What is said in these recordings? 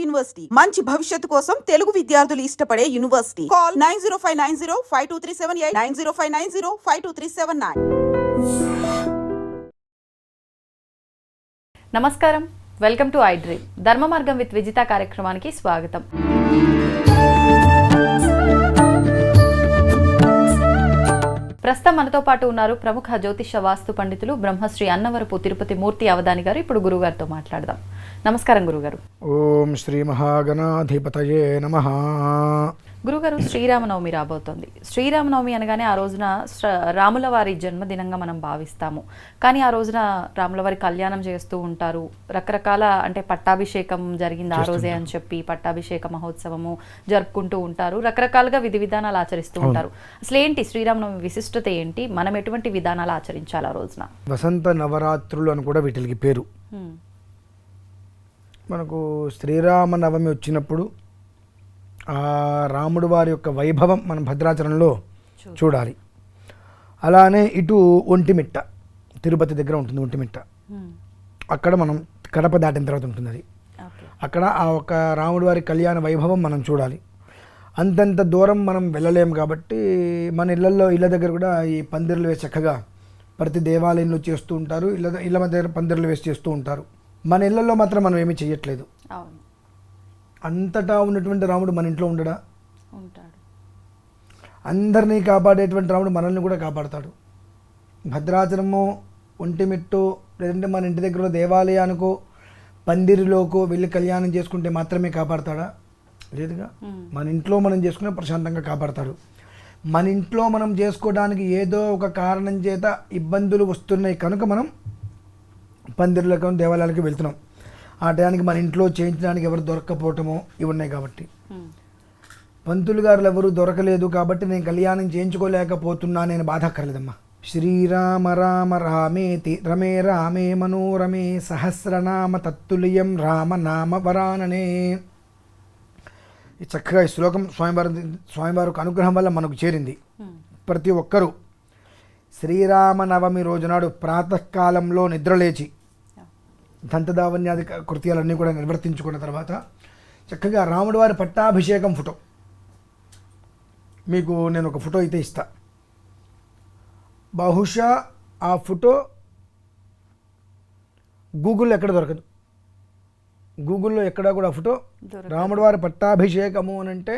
University మంచి భవిష్యత్తు కోసం తెలుగు విద్యార్థులు ఇష్టపడే యూనివర్సిటీ. కాల్ 9059052378 9059052379. నమస్కారం, వెల్కమ్ టు ఐ డ్రీమ్. ధర్మ మార్గం విత్ విజిత కార్యక్రమానికి స్వాగతం. ప్రస్తుతం మనతో పాటు ఉన్నారు ప్రముఖ జ్యోతిష వాస్తు పండితులు బ్రహ్మశ్రీ అన్నవరపు తిరుపతి మూర్తి అవధాని గారు. ఇప్పుడు గురుగారితో మాట్లాడదాం. నమస్కారం గురుగారు. ఓం శ్రీ మహాగణాధిపతయే నమః. గురుగారు, శ్రీరామనవమి రాబోతోంది. శ్రీరామనవమి అనగానే ఆ రోజున రాముల వారి జన్మదినంగా మనం భావిస్తాము. కానీ ఆ రోజున రాముల వారి కళ్యాణం చేస్తూ ఉంటారు. రకరకాల అంటే పట్టాభిషేకం జరిగింది ఆ రోజే అని చెప్పి పట్టాభిషేక మహోత్సవము జరుపుకుంటూ ఉంటారు. రకరకాలుగా విధి విధానాలు ఆచరిస్తూ ఉంటారు. అసలు ఏంటి శ్రీరామనవమి విశిష్టత ఏంటి? మనం ఎటువంటి విధానాలు ఆచరించాలి ఆ రోజున? వసంత నవరాత్రులు అని కూడా వీటికి పేరు. మనకు శ్రీరామనవమి వచ్చినప్పుడు ఆ రాముడు వారి యొక్క వైభవం మనం భద్రాచలంలో చూడాలి. అలానే ఇటు ఒంటిమిట్ట, తిరుపతి దగ్గర ఉంటుంది ఒంటిమిట్ట. అక్కడ మనం కడప దాటిన తర్వాత ఉంటుంది అది. అక్కడ ఆ ఒక రాముడు వారి కళ్యాణ వైభవం మనం చూడాలి. అంతంత దూరం మనం వెళ్ళలేము కాబట్టి మన ఇళ్ళ దగ్గర కూడా ఈ పందిర్లు వేసి చక్కగా ప్రతి దేవాలయంలో చేస్తూ ఉంటారు. ఇళ్ళ మధ్య పందిర్లు వేసి చేస్తూ ఉంటారు. మన ఇళ్లలో మాత్రం మనం ఏమీ చేయట్లేదు. అంతటా ఉన్నటువంటి రాముడు మన ఇంట్లో ఉండడా? ఉంటాడు. అందరినీ కాపాడేటువంటి రాముడు మనల్ని కూడా కాపాడతాడు. భద్రాచలమో ఒంటిమిట్టో లేదంటే మన ఇంటి దగ్గర దేవాలయానికో పందిరిలోకో వెళ్ళి కళ్యాణం చేసుకుంటే మాత్రమే కాపాడతాడా? లేదుగా. మన ఇంట్లో మనం చేసుకునే ప్రశాంతంగా కాపాడతాడు. మన ఇంట్లో మనం చేసుకోవడానికి ఏదో ఒక కారణం చేత ఇబ్బందులు వస్తున్నాయి కనుక మనం పందిరులకు దేవాలయాలకు వెళ్తున్నాం. ఆ టయానికి మన ఇంట్లో చేయించడానికి ఎవరు దొరక్కపోవటమో ఇవి ఉన్నాయి కాబట్టి. పంతులు గారులు ఎవరు దొరకలేదు కాబట్టి నేను కళ్యాణం చేయించుకోలేకపోతున్నా నేను బాధక్కర్లేదమ్మా. శ్రీరామ రామ రామేతి రమే రామే మనోరమే సహస్రనామ తత్తుల్యం రామ నామ వరాననే. చక్కగా ఈ శ్లోకం స్వామివారి అనుగ్రహం వల్ల మనకు చేరింది. ప్రతి ఒక్కరూ శ్రీరామనవమి రోజునాడు ప్రాతకాలంలో నిద్రలేచి దంతదావన్యాది కృత్యాలన్నీ కూడా నిర్వర్తించుకున్న తర్వాత చక్కగా రాముడి వారి పట్టాభిషేకం ఫోటో మీకు నేను ఒక ఫోటో అయితే ఇస్తా. బహుశా ఆ ఫోటో గూగుల్లో ఎక్కడ దొరకదు. గూగుల్లో ఎక్కడా కూడా ఫోటో రాముడి వారి పట్టాభిషేకము అని అంటే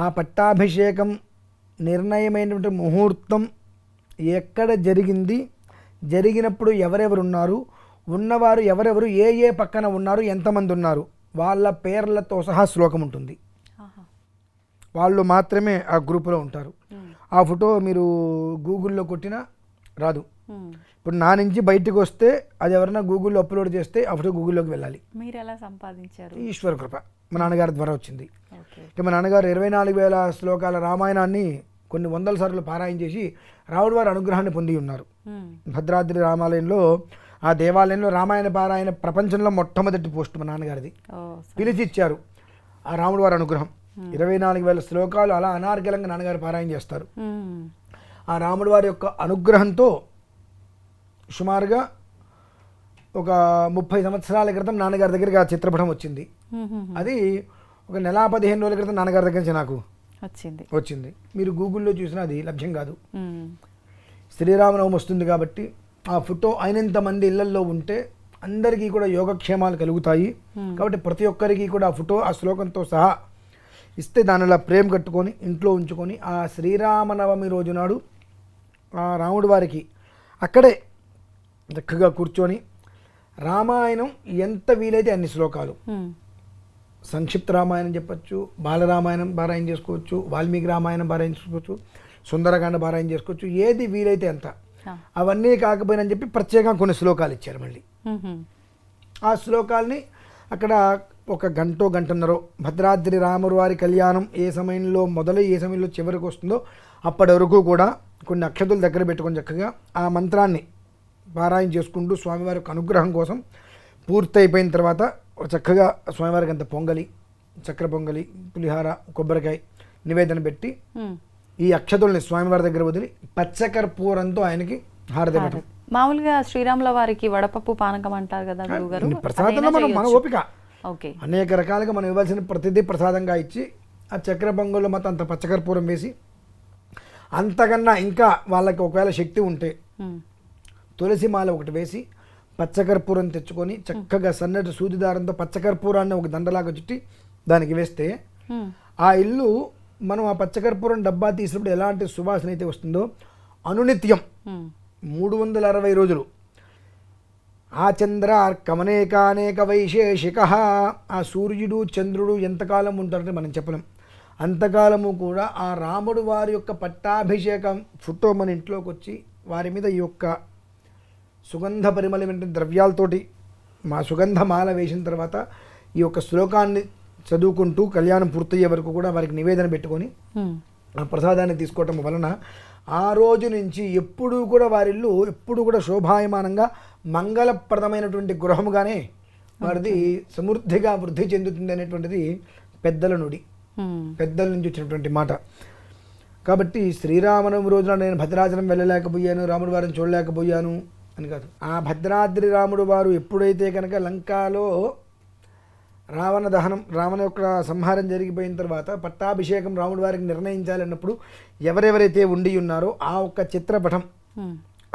ఆ పట్టాభిషేకం నిర్ణయమైనటువంటి ముహూర్తం ఎక్కడ జరిగింది, జరిగినప్పుడు ఎవరెవరు ఉన్నారు, ఉన్నవారు ఎవరెవరు, ఏ పక్కన ఉన్నారు, ఎంతమంది ఉన్నారు, వాళ్ళ పేర్లతో సహా శ్లోకం ఉంటుంది. వాళ్ళు మాత్రమే ఆ గ్రూపులో ఉంటారు. ఆ ఫోటో మీరు గూగుల్లో కొట్టినా రాదు. ఇప్పుడు నా నుంచి బయటకు వస్తే అది ఎవరైనా గూగుల్లో అప్లోడ్ చేస్తే ఆ ఫోటో గూగుల్లోకి వెళ్ళాలి. మీరు ఎలా సంపాదించారు? ఈశ్వర కృప మా నాన్నగారి ద్వారా వచ్చింది. మా నాన్నగారు 24,000 శ్లోకాల రామాయణాన్ని కొన్ని వందల సార్లు పారాయణ చేసి రాముడి వారి అనుగ్రహాన్ని పొంది ఉన్నారు. భద్రాద్రి రామాలయంలో ఆ దేవాలయంలో రామాయణ పారాయణ ప్రపంచంలో మొట్టమొదటి పోస్ట్ మా నాన్నగారిది. పిలిచి ఇచ్చారు ఆ రాముడి వారి అనుగ్రహం. 24,000 శ్లోకాలు అలా అనార్గలంగా నాన్నగారు పారాయణ చేస్తారు. ఆ రాముడి వారి యొక్క అనుగ్రహంతో సుమారుగా ఒక 30 సంవత్సరాల క్రితం నాన్నగారి దగ్గరికి ఆ చిత్రపటం వచ్చింది. అది ఒక నెల 15 రోజుల క్రితం నాన్నగారి దగ్గర నుంచి నాకు వచ్చింది. మీరు గూగుల్లో చూసినా అది లభ్యం కాదు. శ్రీరామనవమి వస్తుంది కాబట్టి ఆ ఫోటో అయినంత మంది ఇళ్లల్లో ఉంటే అందరికీ కూడా యోగక్షేమాలు కలుగుతాయి. కాబట్టి ప్రతి ఒక్కరికి కూడా ఆ ఫోటో ఆ శ్లోకంతో సహా ఇస్తే దానిలా ప్రేమ కట్టుకొని ఇంట్లో ఉంచుకొని ఆ శ్రీరామనవమి రోజు నాడు ఆ రాముడి వారికి అక్కడే చక్కగా కూర్చొని రామాయణం ఎంత వీలైతే అన్ని శ్లోకాలు, సంక్షిప్త రామాయణం చెప్పచ్చు, బాలరామాయణం పారాయణ చేసుకోవచ్చు, వాల్మీకి రామాయణం పారాయణ చేసుకోవచ్చు, సుందరకాండ పారాయణ చేసుకోవచ్చు, ఏది వీలైతే అంత. అవన్నీ కాకపోయినని చెప్పి ప్రత్యేకంగా కొన్ని శ్లోకాలు ఇచ్చారు. మళ్ళీ ఆ శ్లోకాలని అక్కడ ఒక గంటన్నర భద్రాద్రి రాముడి వారి కళ్యాణం ఏ సమయంలో మొదలై ఏ సమయంలో చివరికి వస్తుందో అప్పటి వరకు కూడా కొన్ని అక్షతులు దగ్గర పెట్టుకొని చక్కగా ఆ మంత్రాన్ని పారాయణ చేసుకుంటూ స్వామివారి యొక్క అనుగ్రహం కోసం పూర్తయిపోయిన తర్వాత చక్కగా స్వామివారికి అంత పొంగలి, చక్కెర పొంగలి, పులిహార, కొబ్బరికాయ నివేదన పెట్టి ఈ అక్షతుల్ని స్వామివారి దగ్గర వదిలి పచ్చకర్పూరంతో ఆయనకి హారతి ఇవ్వటం. మామూలుగా శ్రీరాముల వారికి వడపప్పు పానకం అంటారు కదా గురుగారు, ప్రసాదంలో మన ఓపిక ఓకే. అనేక రకాలుగా మనం ఇవ్వాల్సిన ప్రతిదీ ప్రసాదంగా ఇచ్చి ఆ చక్కెర పొంగల్లో మొత్తం అంత పచ్చకర్పూరం వేసి, అంతకన్నా ఇంకా వాళ్ళకి ఒకవేళ శక్తి ఉంటే తులసి మాల ఒకటి వేసి పచ్చకర్పూరం తెచ్చుకొని చక్కగా సన్నటి సూదిదారంతో పచ్చకర్పూరాన్ని ఒక దండలాగా చుట్టి దానికి వేస్తే ఆ ఇల్లు మనం ఆ పచ్చకర్పూరం డబ్బా తీసినప్పుడు ఎలాంటి సువాసన అయితే వస్తుందో అనునిత్యం 360 రోజులు ఆ చంద్ర కమనేకానేక వైశేషిక, ఆ సూర్యుడు చంద్రుడు ఎంతకాలం ఉంటారంటే మనం చెప్పలేం, అంతకాలము కూడా ఆ రాముడు వారి యొక్క పట్టాభిషేకం ఫోటో మన ఇంట్లోకి వచ్చి వారి మీద ఈ యొక్క సుగంధ పరిమళమైన ద్రవ్యాలతోటి మా సుగంధ మాల వేసిన తర్వాత ఈ యొక్క శ్లోకాన్ని చదువుకుంటూ కళ్యాణం పూర్తయ్యే వరకు కూడా వారికి నివేదన పెట్టుకొని ఆ ప్రసాదాన్ని తీసుకోవటం వలన ఆ రోజు నుంచి ఎప్పుడూ కూడా వారిల్లు ఎప్పుడు కూడా శోభాయమానంగా మంగళప్రదమైనటువంటి గృహముగానే వారిది సమృద్ధిగా వృద్ధి చెందుతుంది అనేటువంటిది పెద్దల నుడి, పెద్దల నుంచి వచ్చినటువంటి మాట. కాబట్టి శ్రీరామనవమి రోజున నేను భద్రాచలం వెళ్ళలేకపోయాను, రాముడు వారిని చూడలేకపోయాను అని కాదు. ఆ భద్రాద్రి రాముడు వారు ఎప్పుడైతే కనుక లంకాలో రావణ దహనం, రావణ యొక్క సంహారం జరిగిపోయిన తర్వాత పట్టాభిషేకం రాముడు వారికి నిర్ణయించాలన్నప్పుడు ఎవరెవరైతే ఉండి ఉన్నారో ఆ ఒక్క చిత్రపటం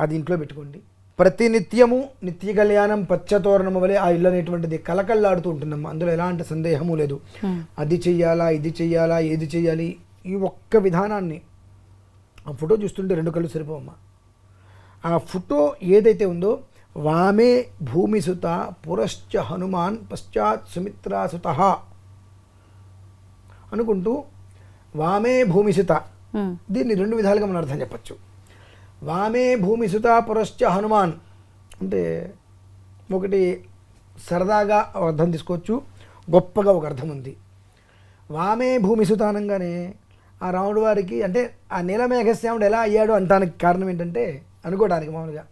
అది ఇంట్లో పెట్టుకోండి. ప్రతి నిత్యము నిత్య కళ్యాణం పచ్చతోరణము వలె ఆ ఇల్లు అనేటువంటిది కలకల్లాడుతూ ఉంటుందమ్మా, అందులో ఎలాంటి సందేహము లేదు. అది చెయ్యాలా, ఇది చెయ్యాలా, ఏది చెయ్యాలి, ఈ ఒక్క విధానాన్ని ఆ ఫోటో చూస్తుంటే 2 కళ్ళు సరిపోవమ్మా. ఆ ఫోటో ఏదైతే ఉందో వామే భూమిసుత పురశ్చ హనుమాన్ పశ్చాత్ సుమిత్రాసుత అనుకుంటూ వామే భూమిసుత, దీన్ని 2 విధాలుగా మనం అర్థం చెప్పచ్చు. వామే భూమిసుత పురశ్చ హనుమాన్ అంటే ఒకటి సరదాగా అర్థం తీసుకోవచ్చు, గొప్పగా ఒక అర్థం ఉంది. వామే భూమిసుత అనగానే ఆ రాముడు వారికి అంటే ఆ నీలమేఘశ్యాముడు ఎలా అయ్యాడు అంటానికి కారణం ఏంటంటే అనుకోవడానికి మామూలుగా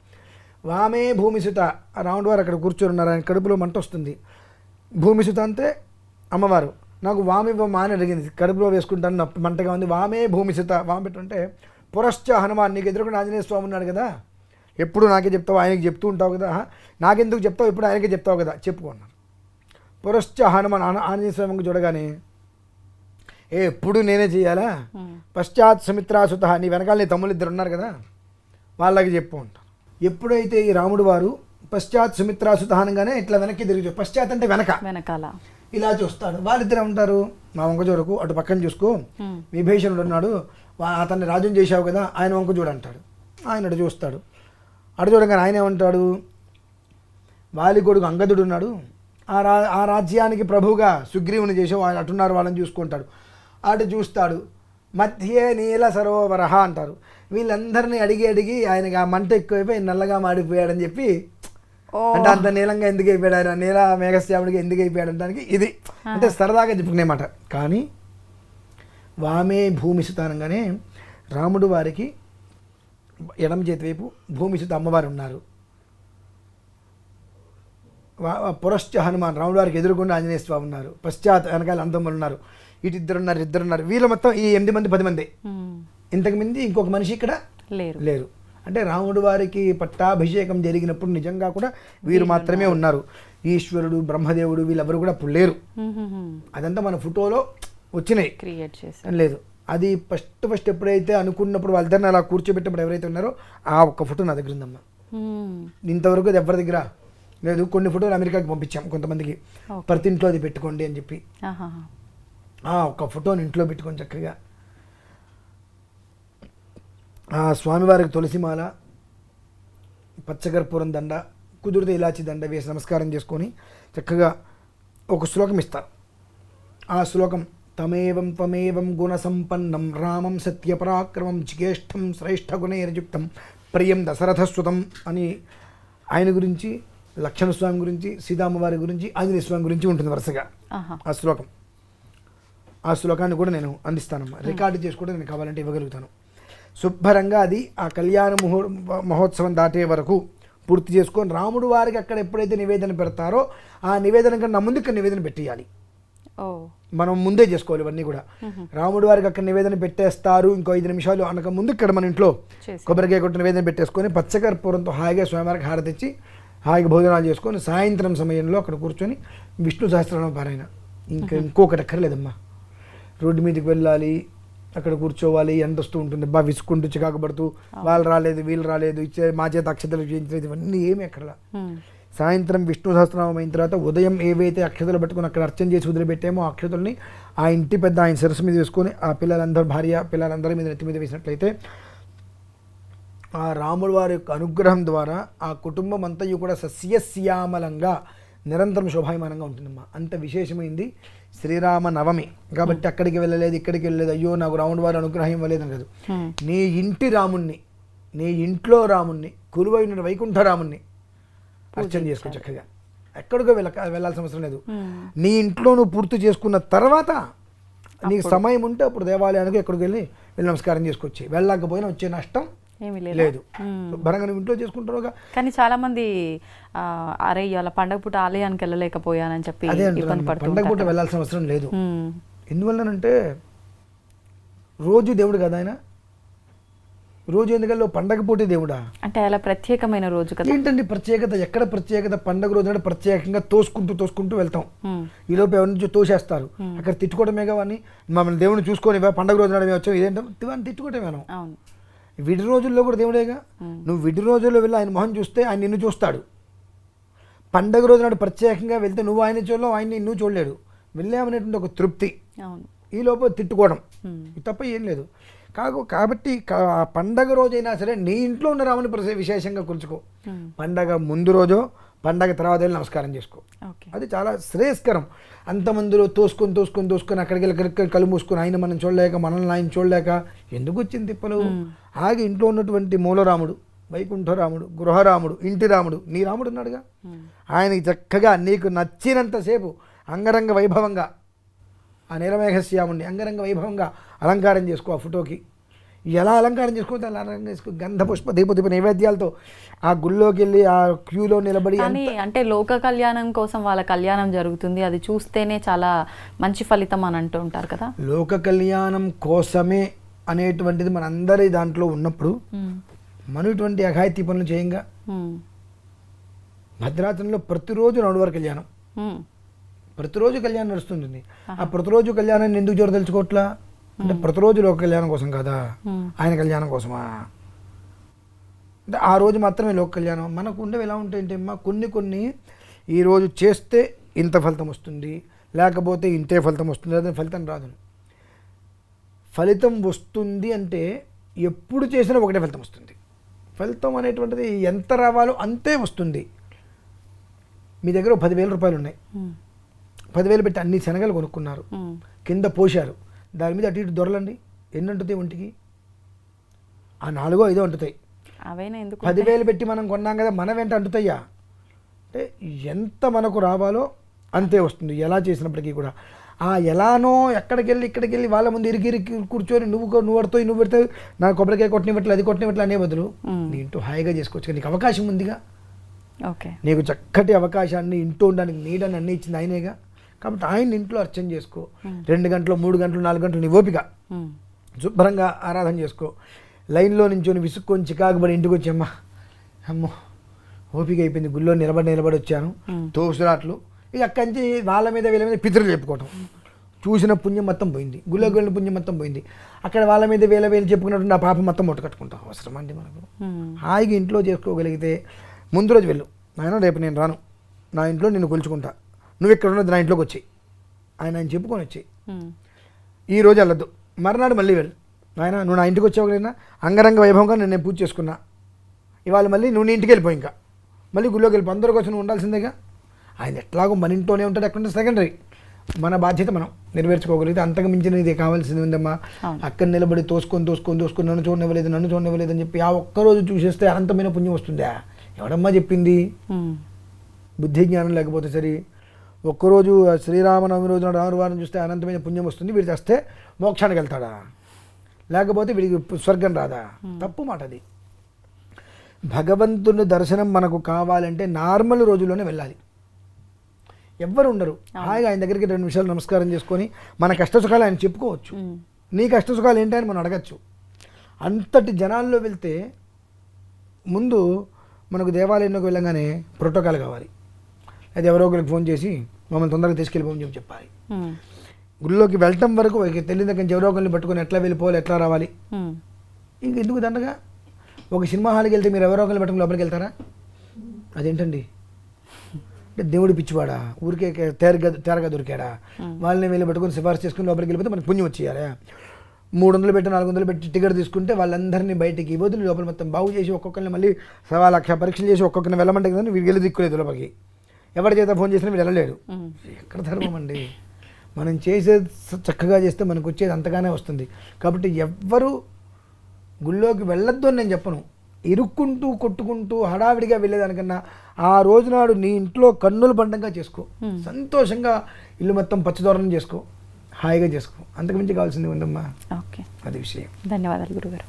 వామే భూమిసుత, ఆ రాముడు వారు అక్కడ కూర్చొని ఉన్నారు, ఆయన కడుపులో మంట వస్తుంది. భూమిసుత అంటే అమ్మవారు, నాకు వామి అని అడిగింది, కడుపులో వేసుకుంటాను మంటగా ఉంది, వామే భూమిసుత. వామ పెట్టుంటే పురశ్చ హనుమాన్, నీకు ఎదురుకుండా ఆంజనేయ స్వామి ఉన్నాడు కదా, ఎప్పుడు నాకే చెప్తావు, ఆయనకి చెప్తూ ఉంటావు కదా, నాకెందుకు చెప్తావు, ఎప్పుడు ఆయనకే చెప్తావు కదా, చెప్పుకున్నాను. పురశ్చ హనుమాన్ ఆంజనేయ స్వామికి చూడగానే ఎప్పుడు నేనే చేయాలా, పశ్చాత్ సుమిత్రాసుత, నీ వెనకాల నీ తమ్ముళ్ళు 2 ఉన్నారు కదా వాళ్ళకి చెప్పు ఉంటాను. ఎప్పుడైతే ఈ రాముడు వారు పశ్చాత్ సుమిత్రాసుత అనగానే ఇట్లా వెనక్కి తిరిగి, పశ్చాత్ అంటే వెనకాల ఇలా చూస్తాడు. వాళ్ళిద్దరే ఉంటారు, మా వంక చూడకు, అటు పక్కన చూసుకో, విభీషణుడు ఉన్నాడు, అతన్ని రాజుని చేశావు కదా, ఆయన వంక చూడు అంటాడు. ఆయన అటు చూస్తాడు, అటు చూడగానే ఆయన ఏమంటాడు, వాలి కొడుకు అంగదుడు ఉన్నాడు, ఆ రాజ్యానికి ప్రభువుగా సుగ్రీవుని చేసావు, ఆయన అటున్నారు వాళ్ళని చూసుకుంటాడు. అటు చూస్తాడు, మధ్యే నీల సరోవర అంటారు. వీళ్ళందరినీ అడిగి ఆయనకి ఆ మంట ఎక్కువైపోయి నల్లగా మాడిపోయాడని చెప్పి, అంటే అంత నీలంగా ఎందుకు అయిపోయాడు ఆయన, నీల మేఘశ్యాముడికి ఎందుకు అయిపోయాడు అంటానికి ఇది అంటే సరదాగా చెప్పుకునేమాట. కానీ వామే భూమిసుత అనగానే రాముడు వారికి ఎడమ చేతి వైపు భూమిసుత అమ్మవారు ఉన్నారు, పురశ్చ హనుమాన్ రాముడు వారికి ఎదురుకుండా ఆంజనేయ స్వామి ఉన్నారు, పశ్చాత్ వెనకాల అంతములు ఉన్నారు, ఇటు ఇద్దరున్నారు. వీళ్ళు మొత్తం ఈ 8 మంది 10 మంది, ఇంతకు మంది ఇంకొక మనిషి ఇక్కడ లేరు. అంటే రాముడు వారికి పట్టాభిషేకం జరిగినప్పుడు నిజంగా కూడా వీరు మాత్రమే ఉన్నారు. ఈశ్వరుడు బ్రహ్మదేవుడు వీళ్ళెవరు కూడా అప్పుడు లేరు. అదంతా మన ఫోటోలో వచ్చినాయి, క్రియేట్ చేసి లేదు. అది ఫస్ట్ ఎప్పుడైతే అనుకున్నప్పుడు వాళ్ళిద్దరిని అలా కూర్చోబెట్టినప్పుడు ఎవరైతే ఉన్నారో ఆ ఒక్క ఫోటో నా దగ్గర ఉందమ్మా. ఇంతవరకు అది ఎవరి దగ్గర లేదు. కొన్ని ఫోటోలు అమెరికాకి పంపించాం కొంతమందికి, ప్రతి ఇంట్లో అది పెట్టుకోండి అని చెప్పి. ఒక్క ఫోటోని ఇంట్లో పెట్టుకొని చక్కగా ఆ స్వామివారికి తులసిమాల, పచ్చకర్పూరం దండ, కుదిరితే ఇలాచి దండ వేసి నమస్కారం చేసుకొని చక్కగా ఒక శ్లోకం ఇస్తారు. ఆ శ్లోకం తమేవం గుణసంపన్నం రామం సత్యపరాక్రమం జిగేష్టం శ్రేష్ఠ గుణైర్యుక్తం ప్రియం దశరథస్వతం అని ఆయన గురించి, లక్ష్మణ స్వామి గురించి, సీతామ్మవారి గురించి, ఆంజనేయ స్వామి గురించి ఉంటుంది వరుసగా ఆ శ్లోకం. ఆ శ్లోకాన్ని కూడా నేను అందిస్తానమ్మా, రికార్డు చేసి కూడా నేను కావాలంటే ఇవ్వగలుగుతాను. శుభ్రంగా అది ఆ కళ్యాణ మహోత్సవం దాటే వరకు పూర్తి చేసుకొని రాముడు వారికి అక్కడ ఎప్పుడైతే నివేదన పెడతారో ఆ నివేదన కన్నా ముందు ఇక్కడ నివేదన పెట్టేయాలి. మనం ముందే చేసుకోవాలి ఇవన్నీ కూడా. రాముడు వారికి అక్కడ నివేదన పెట్టేస్తారు, ఇంకో 5 నిమిషాలు అనక ముందు ఇక్కడ మన ఇంట్లో కొబ్బరికాయ కొట్టి నివేదన పెట్టేసుకొని పచ్చకర్పూరంతో హాయిగా స్వామివారికి హారతి ఇచ్చి హాయిగా భోజనాలు చేసుకొని సాయంత్రం సమయంలో అక్కడ కూర్చొని విష్ణు సహస్రనామ పారాయణ, ఇంకొకటి అక్కర్లేదమ్మా. రోడ్డు మీదకి వెళ్ళాలి, అక్కడ కూర్చోవాలి, ఎండ వస్తూ ఉంటుంది, బాగా విసుకుంటూ చికాకు పడుతూ వాళ్ళు రాలేదు వీళ్ళు రాలేదు ఇచ్చే మా చేత అక్షతలు చేయించలేదు, ఇవన్నీ ఏమి ఎక్కడలా. సాయంత్రం విష్ణు సహస్రనామం అయిన తర్వాత ఉదయం ఏవైతే అక్షతలు పట్టుకుని అక్కడ అర్చన చేసి వదిలిపెట్టామో ఆ అక్షతల్ని ఆ ఇంటి పెద్ద ఆయన శిరస్సు మీద వేసుకొని ఆ పిల్లలందరూ భార్య పిల్లలందరి మీద నెత్తి మీద వేసినట్లయితే ఆ రాముల వారి యొక్క అనుగ్రహం ద్వారా ఆ కుటుంబం అంతయు కూడా సస్యశ్యామలంగా నిరంతరం శోభాయమానంగా ఉంటుందమ్మా. అంత విశేషమైంది శ్రీరామ నవమి కాబట్టి అక్కడికి వెళ్ళలేదు ఇక్కడికి వెళ్ళలేదు, అయ్యో నాకు రాముడి వారి అనుగ్రహం ఇవ్వలేదని కాదు. నీ ఇంటి రాముణ్ణి, నీ ఇంట్లో రాముణ్ణి, కురువైన వైకుంఠ రాముణ్ణి అర్చన చేసుకో చక్కగా, ఎక్కడికో వెళ్ళాల్సిన అవసరం లేదు. నీ ఇంట్లో నువ్వు పూర్తి చేసుకున్న తర్వాత నీకు సమయం ఉంటే అప్పుడు దేవాలయానికి ఎక్కడికి వెళ్ళి నమస్కారం చేసుకొచ్చి, వెళ్ళకపోయినా వచ్చే నష్టం ఏమీ లేదు. భరంగా నువ్వు ఇంట్లో చేసుకుంటారుగా. కానీ చాలా మంది అరే ఇవాళ పండగ పూట ఆలయానికి వెళ్ళలేకపోయానని చెప్పి అదే అంటున్నాను, పండగ పూట వెళ్ళాల్సిన అవసరం లేదు. ఎందువల్లనంటే రోజు దేవుడు కదా ఆయన, రోజు ఎందుకల్లో పండగ పూటే దేవుడా అంటే అలా ప్రత్యేకమైన రోజు కదా. ఏంటండి ప్రత్యేకత, ఎక్కడ ప్రత్యేకత? పండగ రోజు అంటే ప్రత్యేకంగా తోసుకుంటూ వెళ్తాం, ఈ లోపు ఎవరి నుంచి తోసేస్తారు, అక్కడ తిట్టుకోవడమే కానీ మమ్మల్ని దేవుడిని చూసుకొని పండగ రోజు నాడు వచ్చావు ఇదేంటో తిట్టుకోవటమేనా? విడి రోజుల్లో కూడా దేవుడేగా. నువ్వు విడి రోజుల్లో వెళ్ళి ఆయన మొహం చూస్తే ఆయన నిన్ను చూస్తాడు. పండగ రోజు నాడు ప్రత్యేకంగా వెళ్తే నువ్వు ఆయన చూడలేవు, ఆయన నిన్ను చూడలేడు. వెళ్ళామనేటువంటి ఒక తృప్తి, ఈ లోపల తిట్టుకోవడం తప్ప ఏం లేదు. కాబట్టి ఆ పండగ రోజైనా సరే నీ ఇంట్లో ఉన్న రాముని విశేషంగా కొలుచుకో. పండగ ముందు రోజో పండగ తర్వాత వెళ్ళి నమస్కారం చేసుకో, అది చాలా శ్రేయస్కరం. అంతమందిలో తోసుకొని అక్కడికి కళ్ళు మూసుకొని ఆయన మనం చూడలేక మనల్ని ఆయన చూడలేక ఎందుకు వచ్చింది తిప్పలు? ఆగి ఇంట్లో ఉన్నటువంటి మూలరాముడు, వైకుంఠరాముడు, గృహరాముడు, ఇంటి రాముడు, నీ రాముడు ఉన్నాడుగా, ఆయనకి చక్కగా నీకు నచ్చినంతసేపు అంగరంగ వైభవంగా ఆ నీలమేఘశ్యాముడిని అంగరంగ వైభవంగా అలంకారం చేసుకో. ఆ ఫోటోకి ఎలా అలంకారం చేసుకోవచ్చు అలా అలంకారం చేసుకో. గంధ పుష్ప దీప నైవేద్యాలతో ఆ గుళ్ళోకి వెళ్ళి ఆ క్యూలో నిలబడి. అంటే లోక కళ్యాణం కోసం వాళ్ళ కళ్యాణం జరుగుతుంది, అది చూస్తేనే చాలా మంచి ఫలితం అని అంటూ ఉంటారు కదా. లోక కళ్యాణం కోసమే అనేటువంటిది మనందరి దాంట్లో ఉన్నప్పుడు మనం ఇటువంటి అఘాయితీ పనులు చేయంగా. భద్రాచలంలో ప్రతిరోజు రాముడివారి కళ్యాణం, ప్రతిరోజు కళ్యాణం నడుస్తుంది. ఆ ప్రతిరోజు కళ్యాణాన్ని ఎందుకు జోరు తెలుసుకోవట్లా అంటే ప్రతిరోజు లోక కళ్యాణం కోసం కదా, ఆయన కళ్యాణం కోసమా అంటే ఆ రోజు మాత్రమే లోక కళ్యాణం. మనకు ఉండేవి ఎలా ఉంటాయంటే అమ్మా, కొన్ని ఈరోజు చేస్తే ఇంత ఫలితం వస్తుంది, లేకపోతే ఇంతే ఫలితం వస్తుంది, అదే ఫలితం రాదు. ఫలితం వస్తుంది అంటే ఎప్పుడు చేసినా ఒకటే ఫలితం వస్తుంది. ఫలితం అనేటువంటిది ఎంత రావాలో అంతే వస్తుంది. మీ దగ్గర 10,000 రూపాయలు ఉన్నాయి, 10,000 పెట్టి అన్ని శనగలు కొనుక్కున్నారు, కింద పోశారు, దాని మీద అటు ఇటు దొరలండి, ఎన్ని అంటుతాయి ఒంటికి? ఆ 4-5 అంటుతాయి. 10,000 పెట్టి మనం కొన్నాం కదా, మన వెంట అంటుతాయా? అంటే ఎంత మనకు రావాలో అంతే వస్తుంది ఎలా చేసినప్పటికీ కూడా. ఆ ఎలానో ఇక్కడికి వెళ్ళి వాళ్ళ ముందు ఇరికి కూర్చొని నువ్వు పెడతావు, నా కొబ్బరికాయ కొట్టినట్లు అది కొట్టినట్లు అనే బదులు నీ ఇంటూ హాయిగా చేసుకోవచ్చు. నీకు అవకాశం ఉందిగా, నీకు చక్కటి అవకాశాన్ని ఇంటూ ఉండడానికి నీడని అన్నీ ఇచ్చింది ఆయనేగా. కాబట్టి ఆయన ఇంట్లో అర్చన చేసుకో, 2 గంటలు 3 గంటలు 4 గంటలు నీ ఓపిక శుభ్రంగా ఆరాధన చేసుకో. లైన్లో నించొని విసుక్కొని చికాకుబడి ఇంటికి వచ్చామ్మా, అమ్మో ఓపిక అయిపోయింది, గుళ్ళో నిలబడి వచ్చాను, తోసురాట్లు ఇక అక్కడి నుంచి వాళ్ళ మీద వీళ్ళ మీద పితరులు చెప్పుకోవటం, చూసిన పుణ్యం మొత్తం పోయింది, గుళ్ళోకి వెళ్ళిన పుణ్యం మొత్తం పోయింది. అక్కడ వాళ్ళ మీద వీళ్ళ చెప్పుకున్నట్టు నా పాపం మొత్తం కట్టుకుంటాం. అవసరం అండి మనకు. హాయిగా ఇంట్లో చేసుకోగలిగితే ముందు రోజు వెళ్ళు, నాయన రేపు నేను రాను, నా ఇంట్లో నిన్ను కొలుచుకుంటా, నువ్వు ఇక్కడ ఉన్నది నా ఇంట్లోకి వచ్చి ఆయన చెప్పుకొని వచ్చి ఈ రోజు వెళ్ళొద్దు, మర్నాడు మళ్ళీ వెళ్ళు, నాయన నువ్వు నా ఇంటికి వచ్చావుకైనా అంగరంగ వైభవంగా నేను పూజ చేసుకున్నా, ఇవాళ మళ్ళీ నువ్వు నీ ఇంటికి వెళ్ళిపోయి ఇంకా మళ్ళీ గుళ్ళోకి వెళ్ళిపో, అందరికీ వచ్చి నువ్వు ఉండాల్సిందేగా. ఆయన ఎట్లాగో మన ఇంట్లోనే ఉంటాడు, ఎక్కడ సెకండరీ, మన బాధ్యత మనం నెరవేర్చుకోగలిగితే అంతకు మించిన ఇది కావాల్సింది ఉందమ్మా. అక్కడ నిలబడి తోసుకొని నన్ను చూడనివ్వలేదు అని చెప్పి ఆ ఒక్కరోజు చూసేస్తే అనంతమైన పుణ్యం వస్తుందా? ఎవడమ్మా చెప్పింది? బుద్ధి జ్ఞానం లేకపోతే సరే. ఒక్కరోజు శ్రీరామనవమి రోజున రాముడివారిని చూస్తే అనంతమైన పుణ్యం వస్తుంది, వీడు చేస్తే మోక్షానికి వెళ్తాడా, లేకపోతే వీడికి స్వర్గం రాదా? తప్పు మాట అది. భగవంతుని దర్శనం మనకు కావాలంటే నార్మల్ రోజుల్లోనే వెళ్ళాలి, ఎవ్వరు ఉండరు. హాయిగా ఆయన దగ్గరికి 2 నిమిషాలు నమస్కారం చేసుకొని మన కష్టసుఖాలు ఆయన చెప్పుకోవచ్చు. నీ కష్టసుఖాలు ఏంటని మనం అడగచ్చు. అంతటి జనాల్లో వెళ్తే ముందు మనకు దేవాలయంలోకి వెళ్ళగానే ప్రోటోకాల్ కావాలి. అది ఎవరో ఒకరికి ఫోన్ చేసి మమ్మల్ని తొందరగా తీసుకెళ్ళిపోమని చెప్పి చెప్పాలి. గుళ్ళోకి వెళ్ళటం వరకు తెలియని దగ్గర ఎవరో ఒకరిని పట్టుకొని ఎట్లా వెళ్ళిపోవాలి, ఎట్లా రావాలి. ఇంక ఎందుకు దండగా ఒక సినిమా హాల్కి వెళ్తే మీరు ఎవరో ఒకరిని పట్టుకుని లోపలికి వెళ్తారా? అదేంటండి, అంటే దేవుడి పిచ్చివాడా, ఊరికే తేరగా దొరికాడా, వాళ్ళని వెళ్ళి పట్టుకొని సిఫార్సు చేసుకుని లోపలికి వెళ్ళిపోతే మనకు పుణ్యం వచ్చేయాలి. 300 పెట్టి 400 పెట్టి టికెట్ తీసుకుంటే వాళ్ళందరినీ బయటికి వదిలి లోపల మొత్తం బాగు చేసి ఒక్కొక్కరిని మళ్ళీ 1,00,000 పరీక్షలు చేసి ఒక్కొక్కరిని వెళ్ళమంటే కదా వీడికి వెళ్ళి దిక్కులేదు లోపలికి. ఎవరి చేత ఫోన్ చేసినా వీడు వెళ్ళలేడు. ఎక్కడ ధర్మం అండి? మనం చేసేది చక్కగా చేస్తే మనకు వచ్చేది అంతగానే వస్తుంది. కాబట్టి ఎవ్వరూ గుళ్ళోకి వెళ్ళొద్దు అని నేను చెప్పను. ఇరుక్కుంటూ కొట్టుకుంటూ హడావిడిగా వెళ్ళేదానికన్నా ఆ రోజునాడు నీ ఇంట్లో కన్నుల పండంగా చేసుకో, సంతోషంగా ఇల్లు మొత్తం పచ్చదోరణం చేసుకో, హాయిగా చేసుకో. అంతకుమించి కావాల్సింది ఉందమ్మా. ఓకే, అది విషయం. ధన్యవాదాలు గురుగారు.